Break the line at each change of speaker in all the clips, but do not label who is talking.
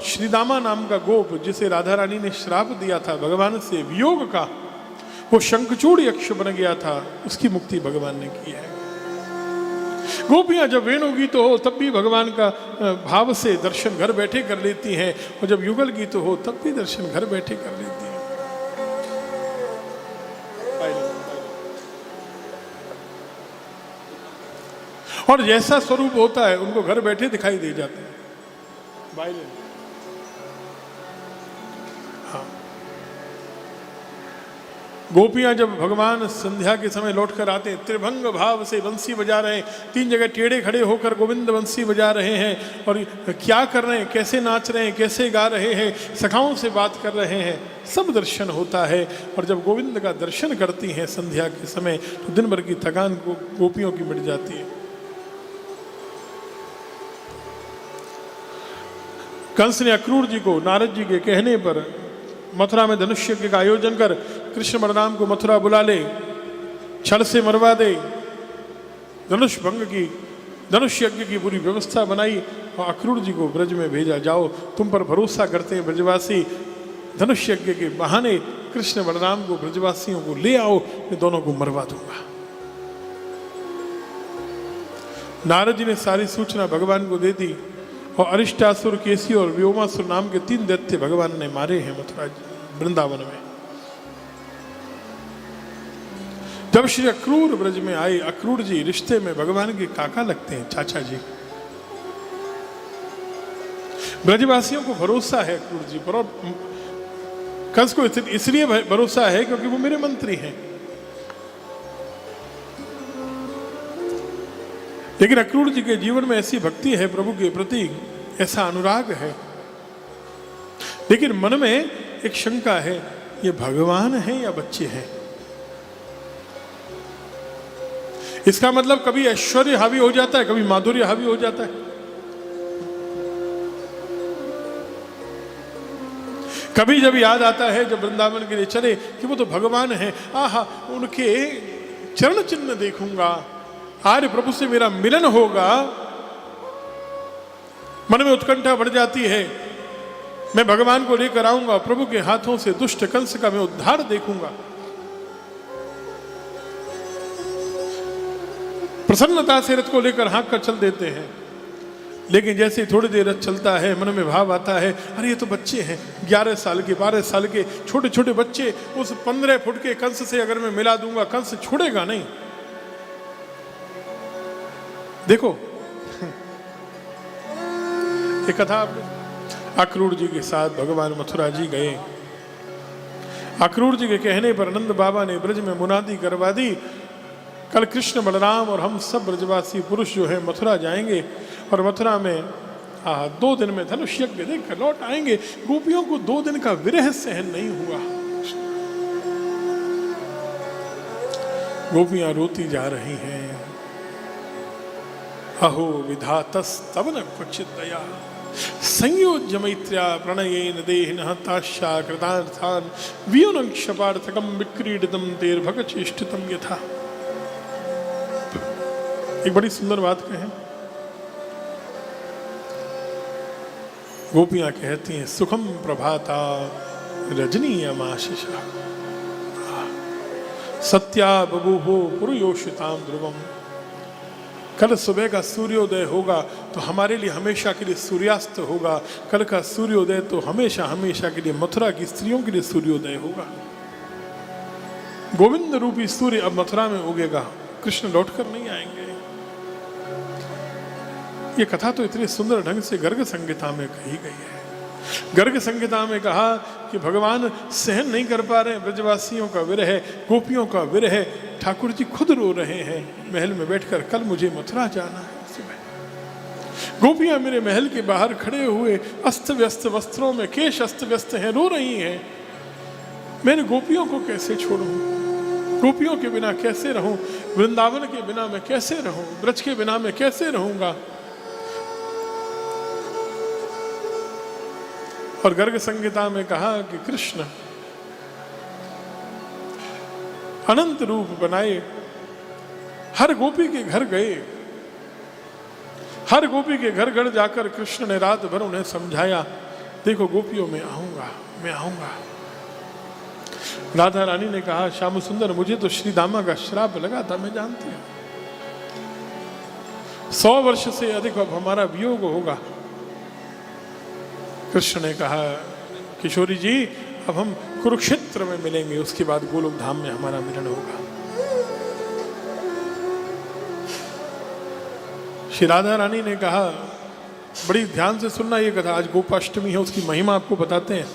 श्रीदामा नाम का गोप जिसे राधा रानी ने श्राप दिया था भगवान से वियोग का, वो शंखचूड़ यक्ष बन गया था, उसकी मुक्ति भगवान ने की है। गोपियां जब वेणुगीत हो तब भी भगवान का भाव से दर्शन घर बैठे कर लेती हैं, और जब युगल गीत हो तब भी दर्शन घर बैठे कर लेती हैं। और जैसा स्वरूप होता है उनको घर बैठे दिखाई दे जाता है। हाँ। गोपियां जब भगवान संध्या के समय लौटकर आते हैं, त्रिभंग भाव से बंसी बजा रहे हैं, 3 जगह टेढ़े खड़े होकर गोविंद बंसी बजा रहे हैं, और क्या कर रहे हैं, कैसे नाच रहे हैं, कैसे गा रहे हैं, सखाओं से बात कर रहे हैं, सब दर्शन होता है। और जब गोविंद का दर्शन करती हैं संध्या के समय तो दिन भर की थकान गोपियों की मिट जाती है। कंस ने अक्रूर जी को नारद जी के कहने पर मथुरा में धनुष यज्ञ का आयोजन कर कृष्ण बलराम को मथुरा बुला ले, छड़ से मरवा दे, धनुष भंग की, धनुष यज्ञ की पूरी व्यवस्था बनाई और अक्रूर जी को ब्रज में भेजा, जाओ तुम पर भरोसा करते हैं ब्रजवासी, धनुष यज्ञ के बहाने कृष्ण बलराम को ब्रजवासियों को ले आओ, मैं दोनों को मरवा दूंगा। नारद जी ने सारी सूचना भगवान को दे दी, और अरिष्टासुर, केसी और व्योमासुर नाम के 3 दैत्य भगवान ने मारे हैं मथुरा वृंदावन में। जब श्री अक्रूर ब्रज में आए, अक्रूर जी रिश्ते में भगवान के काका लगते हैं, चाचा जी। ब्रजवासियों को भरोसा है अक्रूर जी पर, और कंस को इसलिए भरोसा है क्योंकि वो मेरे मंत्री हैं। लेकिन अक्रूर जी के जीवन में ऐसी भक्ति है प्रभु के प्रति, ऐसा अनुराग है, लेकिन मन में एक शंका है, ये भगवान है या बच्चे हैं? इसका मतलब कभी ऐश्वर्य हावी हो जाता है, कभी माधुर्य हावी हो जाता है। कभी जब याद आता है जब वृंदावन के लिए चले कि वो तो भगवान है, आहा उनके चरण चिन्ह देखूंगा, आर्य प्रभु से मेरा मिलन होगा, मन में उत्कंठा बढ़ जाती है, मैं भगवान को लेकर आऊंगा, प्रभु के हाथों से दुष्ट कंस का मैं उद्धार देखूंगा। प्रसन्नता से रथ को लेकर हाँक कर चल देते हैं, लेकिन जैसे ही थोड़ी देर रथ चलता है मन में भाव आता है, अरे ये तो बच्चे हैं, 11 साल के 12 साल के छोटे छोटे बच्चे, उस 15 फुट के कंस से अगर मैं मिला दूंगा कंस छोड़ेगा नहीं। देखो ये कथा आपने। अक्रूर जी के साथ भगवान मथुरा जी गए। अक्रूर जी के कहने पर नंद बाबा ने ब्रज में मुनादी करवा दी, कल कृष्ण बलराम और हम सब ब्रजवासी पुरुष जो है मथुरा जाएंगे, और मथुरा में 2 दिन में धनुष यज्ञ देख कर लौट आएंगे। गोपियों को 2 दिन का विरह सहन नहीं हुआ, गोपियां रोती जा रही हैं, अहो विधातस्तव न क्वचित दया संयोज्य मैत्र्या प्रणयेन देहिनः ताश्या कृतार्थान् वियुनं क्षपार्थकं विक्रीडितं तेर्भगचेष्टितं यथा। एक बड़ी सुंदर बात कहें, गोपियां कहती हैं, सुखम प्रभाता रजनीयमाशिषा सत्या बभूवो पुरुयोषितां ध्रुवम्। कल सुबह का सूर्योदय होगा तो हमारे लिए हमेशा के लिए सूर्यास्त होगा, कल का सूर्योदय तो हमेशा हमेशा के लिए मथुरा की स्त्रियों के लिए सूर्योदय होगा। गोविंद रूपी सूर्य अब मथुरा में उगेगा, कृष्ण लौटकर नहीं आएंगे। ये कथा तो इतनी सुंदर ढंग से गर्ग संहिता में कही गई है। गर्ग संहिता में कहा कि भगवान सहन नहीं कर पा रहे ब्रजवासियों का विरह, गोपियों का विरह, ठाकुर जी खुद रो रहे हैं महल में बैठकर, कल मुझे मथुरा जाना है सुबह। गोपियां मेरे महल के बाहर खड़े हुए अस्त व्यस्त वस्त्रों में, केश अस्त व्यस्त हैं, रो रही हैं, मैंने गोपियों को कैसे छोड़ूं, गोपियों के बिना कैसे रहूं, वृंदावन के बिना मैं कैसे रहूं, ब्रज के बिना मैं कैसे रहूंगा। और गर्ग संहिता में कहा कि कृष्ण अनंत रूप बनाए, हर गोपी के घर गए, हर गोपी के घर घर जाकर कृष्ण ने रात भर उन्हें समझाया, देखो गोपियों में आऊंगा, मैं आऊंगा। राधा रानी ने कहा, श्याम सुंदर मुझे तो श्री दामा का श्राप लगा था, मैं जानती हूं 100 वर्ष से अधिक अब हमारा वियोग होगा। कृष्ण ने कहा, किशोरी जी अब हम कुरुक्षेत्र में मिलेंगे, उसके बाद गोलोक धाम में हमारा मिलन होगा। श्री राधा रानी ने कहा, बड़ी ध्यान से सुनना ये कथा, आज गोपाष्टमी है, उसकी महिमा आपको बताते हैं।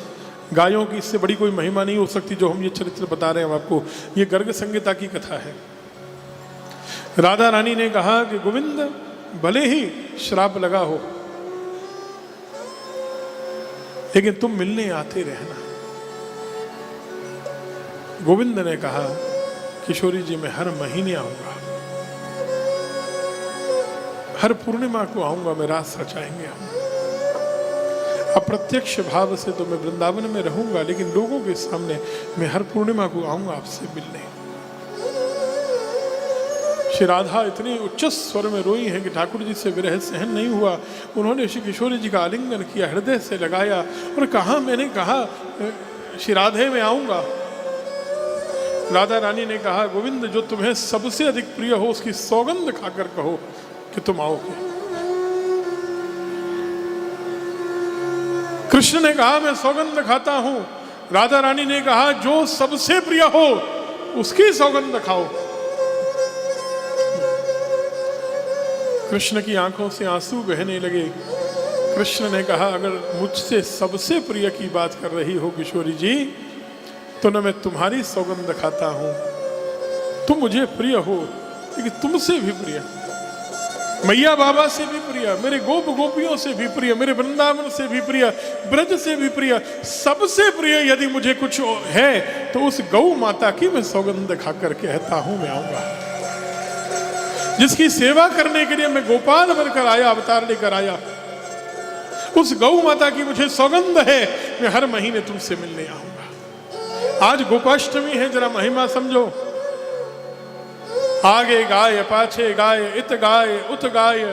गायों की इससे बड़ी कोई महिमा नहीं हो सकती जो हम ये चरित्र बता रहे हैं आपको। ये गर्ग संहिता की कथा है। राधा रानी ने कहा कि गोविंद भले ही श्राप लगा हो, लेकिन तुम मिलने आते रहना। गोविंद ने कहा, किशोरी जी मैं हर महीने आऊंगा, हर पूर्णिमा को आऊंगा, मैं रात रचाएंगे हम। अप्रत्यक्ष भाव से तो मैं वृंदावन में रहूंगा, लेकिन लोगों के सामने मैं हर पूर्णिमा को आऊंगा आपसे मिलने। श्री राधा इतनी उच्च स्वर में रोई है कि ठाकुर जी से विरह सहन नहीं हुआ। उन्होंने श्री किशोरी जी का आलिंगन किया, हृदय से लगाया और कहा, मैंने कहा श्री राधे में आऊंगा। राधा रानी ने कहा, गोविंद जो तुम्हें सबसे अधिक प्रिय हो उसकी सौगंध खाकर कहो कि तुम आओगे। कृष्ण ने कहा, मैं सौगंध खाता हूं। राधा रानी ने कहा, जो सबसे प्रिय हो उसकी सौगंध खाओ। कृष्ण की आंखों से आंसू बहने लगे। कृष्ण ने कहा, अगर मुझसे सबसे प्रिय की बात कर रही हो किशोरी जी, तो न मैं तुम्हारी सौगंध खाता हूं, तुम मुझे प्रिय हो, लेकिन तुमसे भी प्रिय, मैया बाबा से भी प्रिय, मेरे गोप गोपियों से भी प्रिय, मेरे वृंदावन से भी प्रिय, ब्रज से भी प्रिय, सबसे प्रिय यदि मुझे कुछ है तो उस गौ माता की मैं सौगंध खाकर कहता हूं मैं आऊंगा, जिसकी सेवा करने के लिए मैं गोपाल बनकर आया, अवतार लेकर आया। उस गौ माता की मुझे सौगंध है, मैं हर महीने तुमसे मिलने आऊंगा। आज गोपाष्टमी है, जरा महिमा समझो। आगे गाय, पाछे गाय, इत गाय, उत गाय,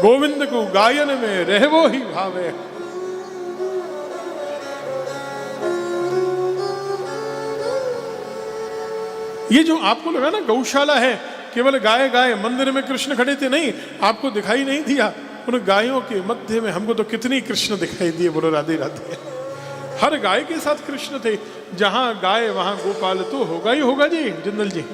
गोविंद को गायन में रहवो ही भावे। ये जो आपको लगा ना गौशाला है, केवल गाय गाय, मंदिर में कृष्ण खड़े थे, नहीं, आपको दिखाई नहीं दिया। उन गायों के मध्य में हमको तो कितनी कृष्ण दिखाई दिए, बोलो राधे राधे। हर गाय के साथ कृष्ण थे। जहां गाय वहां गोपाल तो होगा ही होगा जी। जिंदल जी,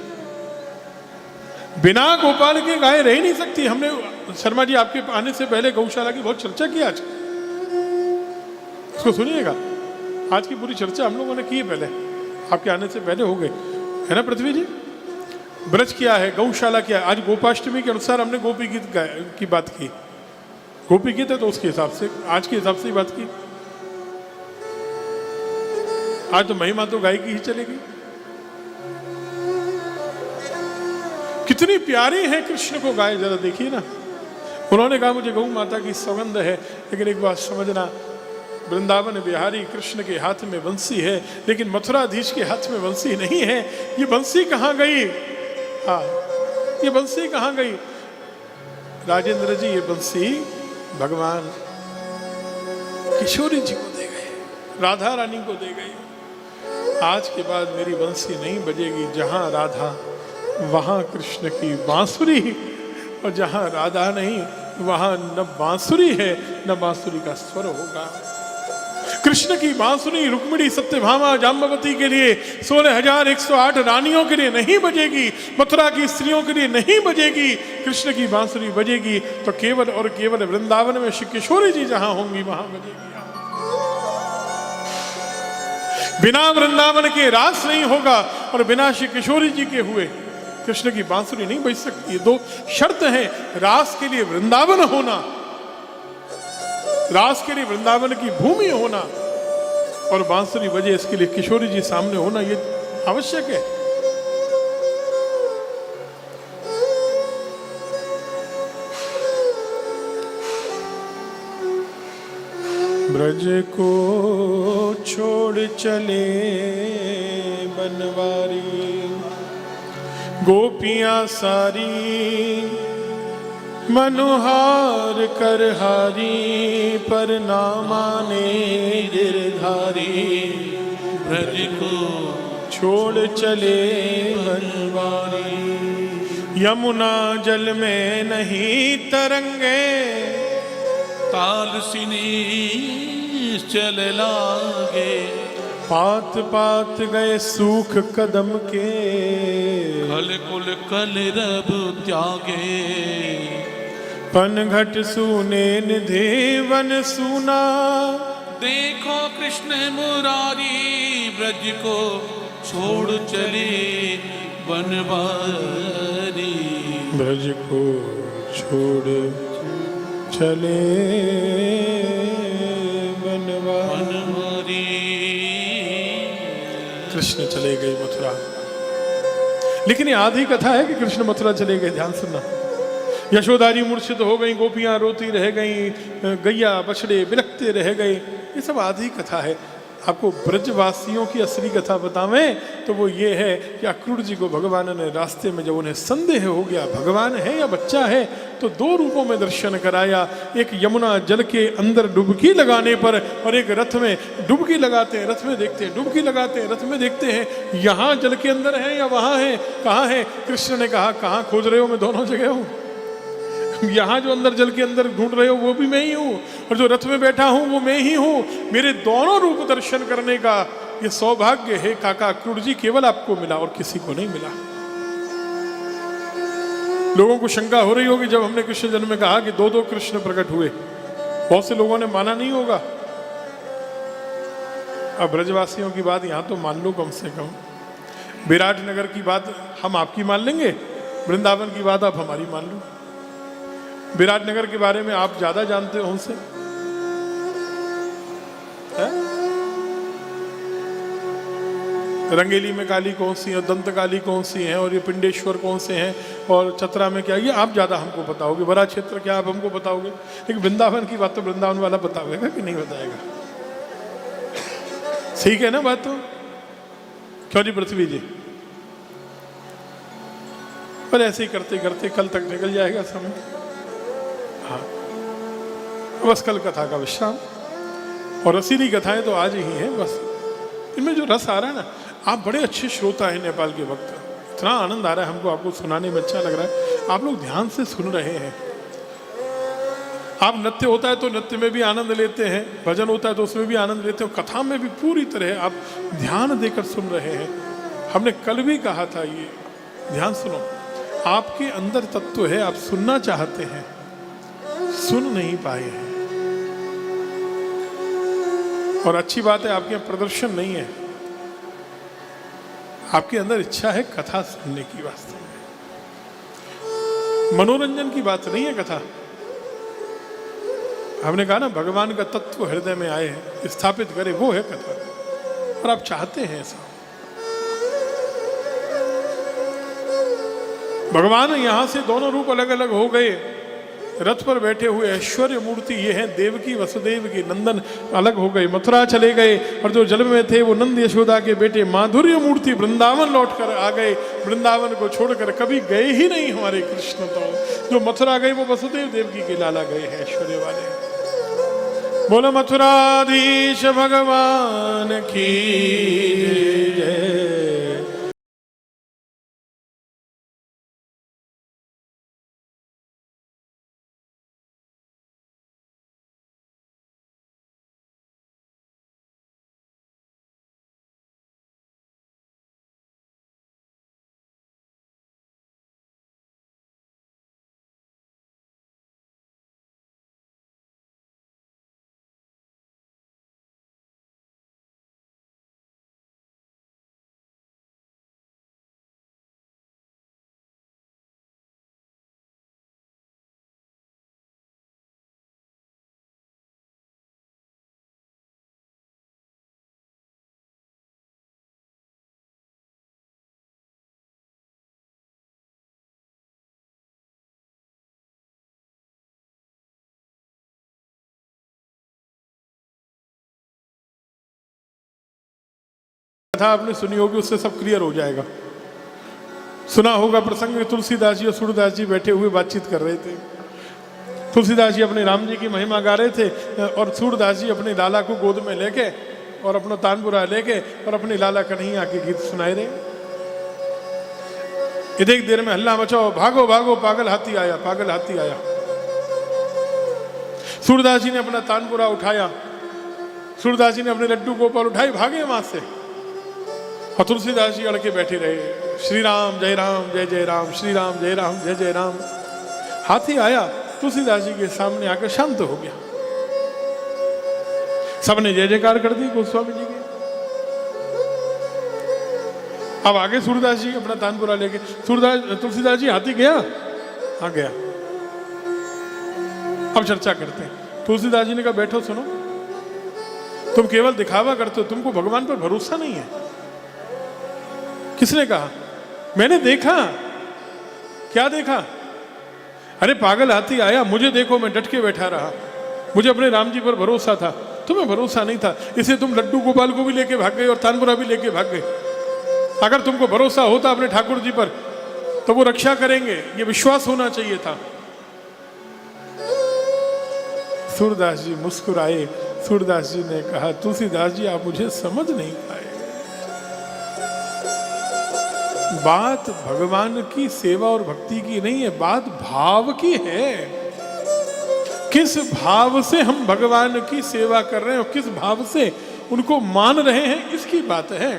बिना गोपाल के गाय रह नहीं सकती। हमने शर्मा जी आपके आने से पहले गौशाला की बहुत चर्चा की आज, इसको सुनिएगा। आज की पूरी चर्चा हम लोगों ने की है, पहले आपके आने से पहले हो गए, है ना पृथ्वी जी। ब्रज क्या है, गौशाला क्या है। आज गोपाष्टमी के अनुसार हमने गोपी गीत की बात की। गोपी गीत है तो उसके हिसाब से, आज के हिसाब से ही बात की। आज तो महिमा तो गाय की ही चलेगी। कितनी प्यारी है कृष्ण को गाय, जरा देखिए ना। उन्होंने कहा मुझे गौ माता की सौगंध है, लेकिन एक बात समझना, वृंदावन बिहारी कृष्ण के हाथ में बंसी है, लेकिन मथुराधीश के हाथ में बंसी नहीं है। ये बंसी कहाँ गई? हाँ, ये बंसी कहाँ गई? राजेंद्र जी, ये बंसी भगवान किशोरी जी को दे गए, राधा रानी को दे गई। आज के बाद मेरी बंसी नहीं बजेगी। जहां राधा वहां कृष्ण की बांसुरी, और जहां राधा नहीं वहां न बांसुरी है न बांसुरी का स्वर होगा। कृष्ण की बांसुरी रुक्मिणी, सत्यभामा, जाम्बवती के लिए, 16,108 रानियों के लिए नहीं बजेगी, मथुरा की स्त्रियों के लिए नहीं बजेगी। कृष्ण की बांसुरी बजेगी तो केवल और केवल वृंदावन में श्री किशोरी जी जहां होंगी वहां बजेगी। बिना वृंदावन के रास नहीं होगा, और बिना श्री किशोरी जी के हुए कृष्ण की बांसुरी नहीं बज सकती। दो शर्त है, रास के लिए वृंदावन होना, रास के लिए वृंदावन की भूमि होना, और बांसुरी बजे इसके लिए किशोरी जी सामने होना, ये आवश्यक है। ब्रज को छोड़ चले बनवारी, गोपियां सारी मनोहार कर हारी पर ना माने गिरधारी,
ब्रज को
छोड़ चले बनवारी। यमुना जल में नहीं तरंगे,
ताल सिनी चल लागे,
पात पात गए सूख कदम के,
कल कुल कल रब त्यागे,
पनघट सूने निधे वन सूना,
देखो कृष्ण मुरारी, ब्रज को छोड़ चले बनवारी,
ब्रज को छोड़ चले बनवारी। कृष्ण चले गए मथुरा। लेकिन ये आधी कथा है कि कृष्ण मथुरा चले गए। ध्यान सुनना, यशोदा जी मूर्छित हो गई, गोपियां रोती रह गई, गैया बछड़े बिलखते रह गए, ये सब आधी कथा है। आपको ब्रजवासियों की असली कथा बतावें तो वो ये है कि अक्रूर जी को भगवान ने रास्ते में जब उन्हें संदेह हो गया भगवान है या बच्चा है, तो दो रूपों में दर्शन कराया। एक यमुना जल के अंदर डुबकी लगाने पर, और एक रथ में डुबकी लगाते हैं रथ में देखते हैं, डुबकी लगाते हैं रथ में देखते हैं, यहाँ जल के अंदर है या वहाँ है, कहाँ है। कृष्ण ने कहा कहाँ खोज रहे हो, मैं दोनों जगह हूँ। यहाँ जो अंदर जल के अंदर ढूंढ रहे हो वो भी मैं ही हूँ, और जो रथ में बैठा हूँ वो मैं ही हूँ। मेरे दोनों रूप दर्शन करने का ये सौभाग्य है काका अक्रूर जी, केवल आपको मिला और किसी को नहीं मिला। लोगों को शंका हो रही होगी जब हमने कृष्ण जन्म में कहा कि दो दो कृष्ण प्रकट हुए, बहुत से लोगों ने माना नहीं होगा। अब ब्रजवासियों की बात यहाँ तो मान लो कम से कम, विराट नगर की बात हम आपकी मान लेंगे, वृंदावन की बात आप हमारी मान लो। विराटनगर के बारे में आप ज्यादा जानते हो हमसे, रंगेली में काली कौन सी है, दंत काली कौन सी है, और ये पिंडेश्वर कौन से हैं, और चतरा में क्या, ये आप ज्यादा हमको बताओगे। बड़ा क्षेत्र क्या आप हमको बताओगे, लेकिन वृंदावन की बात तो वृंदावन वाला बताएगा कि नहीं बताएगा। ठीक है ना बात तो, क्यों जी पृथ्वी जी। पर ऐसे ही करते करते कल तक निकल जाएगा समय। हाँ, बस कल कथा का विश्राम, और रसीली कथाएं तो आज ही हैं। बस इनमें जो रस आ रहा है ना, आप बड़े अच्छे श्रोता हैं नेपाल के वक्त, इतना आनंद आ रहा है हमको, आपको सुनाने में अच्छा लग रहा है, आप लोग ध्यान से सुन रहे हैं। आप नृत्य होता है तो नृत्य में भी आनंद लेते हैं, भजन होता है तो उसमें भी आनंद लेते हो, कथा में भी पूरी तरह आप ध्यान देकर सुन रहे हैं। हमने कल भी कहा था, ये ध्यान सुनो, आपके अंदर तत्व है, आप सुनना चाहते हैं, सुन नहीं पाए हैं। और अच्छी बात है आपके यहाँ प्रदर्शन नहीं है, आपके अंदर इच्छा है कथा सुनने की। वास्तव में मनोरंजन की बात नहीं है कथा। हमने कहा ना, भगवान का तत्व हृदय में आए, स्थापित करे, वो है कथा, और आप चाहते हैं ऐसा। भगवान यहां से दोनों रूप अलग अलग हो गए, रथ पर बैठे हुए ऐश्वर्य मूर्ति ये है देवकी वसुदेव की नंदन अलग हो गए, मथुरा चले गए, और जो जल में थे वो नंद यशोदा के बेटे माधुर्य मूर्ति वृंदावन लौट कर आ गए। वृंदावन को छोड़कर कभी गए ही नहीं हमारे कृष्ण, तो जो मथुरा गए वो वसुदेव देवकी के लाला गए हैं, ऐश्वर्य वाले। बोलो मथुराधीश भगवान की जय। कथा आपने सुनी होगी, उससे सब क्लियर हो जाएगा। सुना होगा प्रसंग में तुलसीदास जी और सूरदास जी बैठे हुए बातचीत कर रहे थे, तुलसीदास जी अपने राम जी की महिमा गा रहे थे और सूरदास जी अपने लाला को गोद में लेके और अपना तानपुरा लेके और अपनी लाला कन्हैया के गीत सुनाए रहे। एक देर में हल्ला मचाओ, भागो भागो पागल हाथी आया, पागल हाथी आया। सूरदास जी ने अपना तानपुरा उठाया, सूरदास जी ने अपने लड्डू गोपाल उठाए, भागे वहां से। और तुलसीदास जी अड़के बैठे रहे, श्री राम जय राम जय जय राम, श्री राम जय राम जय जय राम। हाथी आया, तुलसीदास जी के सामने आकर शांत हो गया। सबने जय जयकार कर दी गोस्वामी जी की। अब आगे सूरदास जी अपना तानपुरा लेके, तुलसीदास जी हाथी गया, हाँ गया। अब चर्चा करते हैं। तुलसीदास जी ने कहा बैठो सुनो, तुम केवल दिखावा करते हो, तुमको भगवान पर भरोसा नहीं है। किसने कहा? मैंने देखा। क्या देखा? अरे पागल हाथी आया, मुझे देखो मैं डट के बैठा रहा, मुझे अपने राम जी पर भरोसा था, तुम्हें भरोसा नहीं था, इसलिए तुम लड्डू गोपाल को भी लेके भाग गए और तानपुरा भी लेके भाग गए। अगर तुमको भरोसा होता अपने ठाकुर जी पर तो वो रक्षा करेंगे, ये विश्वास होना चाहिए था। सूरदास जी मुस्कुराए। सूरदास जी ने कहा तुलसीदास जी आप मुझे समझ नहीं पाए। बात भगवान की सेवा और भक्ति की नहीं है, बात भाव की है। किस भाव से हम भगवान की सेवा कर रहे हैं और किस भाव से उनको मान रहे हैं, इसकी बात है।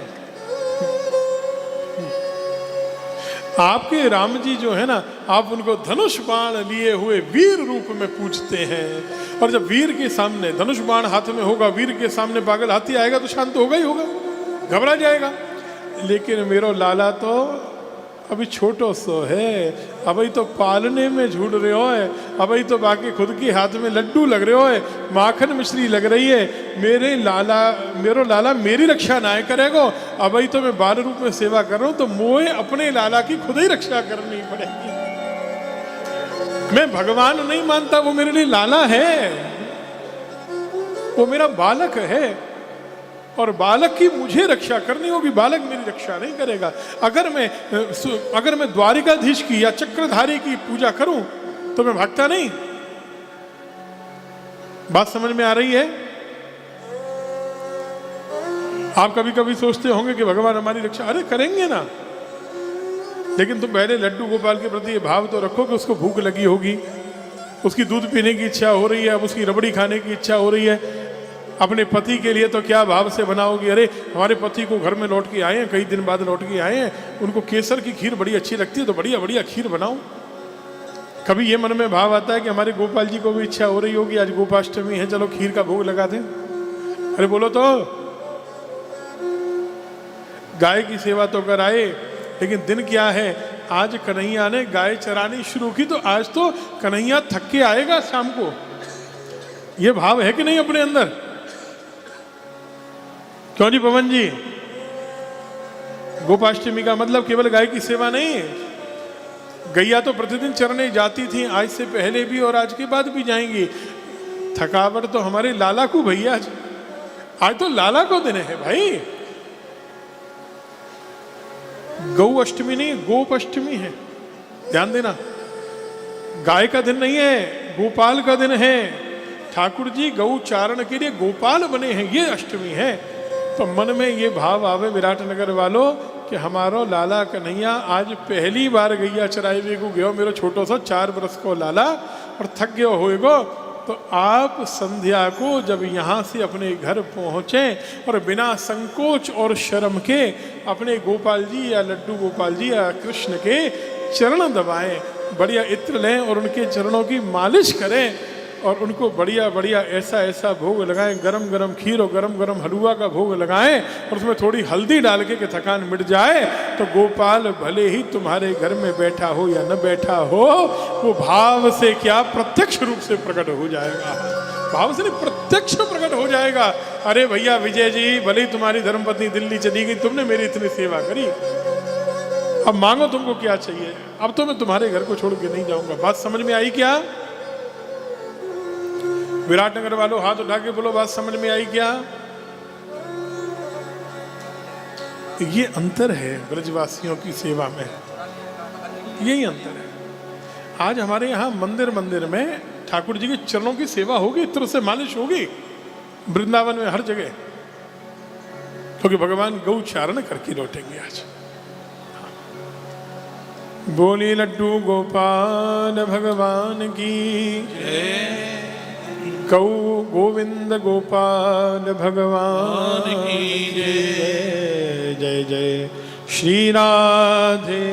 आपके राम जी जो है ना, आप उनको धनुष बाण लिए हुए वीर रूप में पूजते हैं, और जब वीर के सामने धनुष बाण हाथ में होगा, वीर के सामने पागल हाथी आएगा तो शांत होगा ही होगा, घबरा जाएगा। लेकिन मेरो लाला तो अभी छोटो सो है, अभी तो पालने में झूठ रहे हो है, अभी तो बाकी खुद के हाथ में लड्डू लग रहे हो है, माखन मिश्री लग रही है। मेरो लाला मेरी रक्षा ना करेगो, अभी तो मैं बाल रूप में सेवा कर रहा हूं, तो मोए अपने लाला की खुद ही रक्षा करनी पड़ेगी। मैं भगवान नहीं मानता, वो मेरे लिए लाला है, वो मेरा बालक है, और बालक की मुझे रक्षा करनी होगी, बालक मेरी रक्षा नहीं करेगा। अगर मैं द्वारिकाधीश की या चक्रधारी की पूजा करूं तो मैं भागता नहीं। बात समझ में आ रही है? आप कभी कभी सोचते होंगे कि भगवान हमारी रक्षा, अरे करेंगे ना, लेकिन तुम पहले लड्डू गोपाल के प्रति ये भाव तो रखो कि उसको भूख लगी होगी, उसकी दूध पीने की इच्छा हो रही है, अब उसकी रबड़ी खाने की इच्छा हो रही है। अपने पति के लिए तो क्या भाव से बनाओगी, अरे हमारे पति को घर में लौट के आए हैं, कई दिन बाद लौट के आए हैं, उनको केसर की खीर बड़ी अच्छी लगती है तो बढ़िया बढ़िया खीर बनाओ। कभी ये मन में भाव आता है कि हमारे गोपाल जी को भी इच्छा हो रही होगी, आज गोपाष्टमी है, चलो खीर का भोग लगा दें। अरे बोलो तो, गाय की सेवा तो कर आए, लेकिन दिन क्या है, आज कन्हैया ने गाय चरानी शुरू की तो आज तो कन्हैया थक के आएगा शाम को। ये भाव है कि नहीं अपने अंदर? क्यों जी पवन जी? गोपाष्टमी का मतलब केवल गाय की सेवा नहीं है। गैया तो प्रतिदिन चरने जाती थी, आज से पहले भी और आज के बाद भी जाएंगी। थकावट तो हमारे लाला को भैया, आज तो लाला को दिन है भाई। गौ अष्टमी नहीं, गोपाष्टमी है, ध्यान देना। गाय का दिन नहीं है, गोपाल का दिन है। ठाकुर जी गौ चारण के लिए गोपाल बने हैं, ये अष्टमी है। तो मन में ये भाव आवे विराटनगर वालों कि हमारो लाला कन्हैया आज पहली बार गैया चराइवे को गयो, मेरो छोटो सा 4 बरस को लाला, और थक गयो होएगो। तो आप संध्या को जब यहाँ से अपने घर पहुँचे और बिना संकोच और शर्म के अपने गोपाल जी या लड्डू गोपाल जी या कृष्ण के चरण दबाएं, बढ़िया इत्र लें और उनके चरणों की मालिश करें, और उनको बढ़िया बढ़िया ऐसा ऐसा भोग लगाएं, गरम गरम खीर और गरम गरम हलवा का भोग लगाएं, और उसमें थोड़ी हल्दी डाल के कि थकान मिट जाए, तो गोपाल भले ही तुम्हारे घर में बैठा हो या न बैठा हो, वो भाव से क्या प्रत्यक्ष रूप से प्रकट हो जाएगा। भाव से नहीं, प्रत्यक्ष प्रकट हो जाएगा। अरे भैया विजय जी, भले ही तुम्हारी धर्मपत्नी दिल्ली चली गई, तुमने मेरी इतनी सेवा करी, अब मांगो तुमको क्या चाहिए, अब तो मैं तुम्हारे घर को छोड़ के नहीं जाऊंगा। बात समझ में आई क्या? विराटनगर वालों हाथ उठा के बोलो, बात समझ में आई क्या? ये अंतर है ब्रजवासियों की सेवा में, यही अंतर है। आज हमारे यहाँ मंदिर में ठाकुर जी के चरणों की सेवा होगी, तुर से मालिश होगी वृंदावन में हर जगह, क्योंकि भगवान गौ चारण करके लौटेंगे आज। बोली लड्डू गोपाल भगवान की, गौ गोविंद गोपाल भगवान की जय। जय जय श्री राधे